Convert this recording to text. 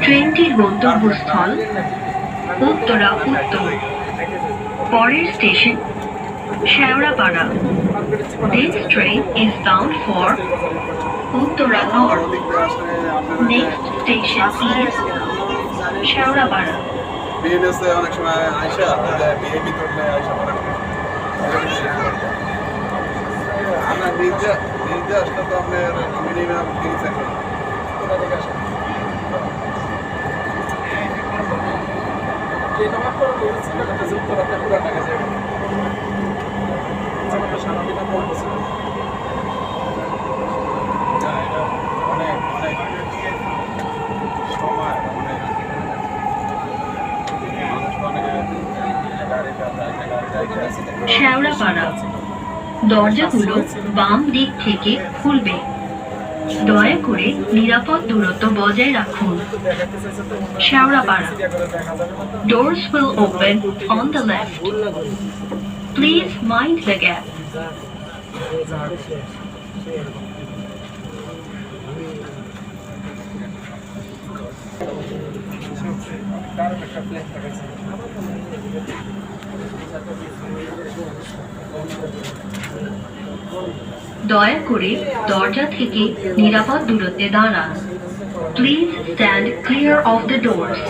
ট্রেনটির গন্তব্যস্থল উত্তরা উত্তর। পরের station Shewrapara. This train is bound for Uttara North. Next station is Shewrapara. বিএনএসে অনেক সময় আইসা বিএপি করলে আইসা পড়ে আমরা নিজে আসলে তো আপনার মিনিমাম 30 সেকেন্ড শেওড়াপাড়া। দরজাগুলো বাম দিক থেকে খুলবে। দয়া করে নিরাপদ দূরত্ব বজায় রাখুন। Shewrapara. Doors will open on the left. Please mind the gap. দয়া করে দরজা থেকে নিরাপদ দূরত্বে দাঁড়ান। Please stand clear of the doors.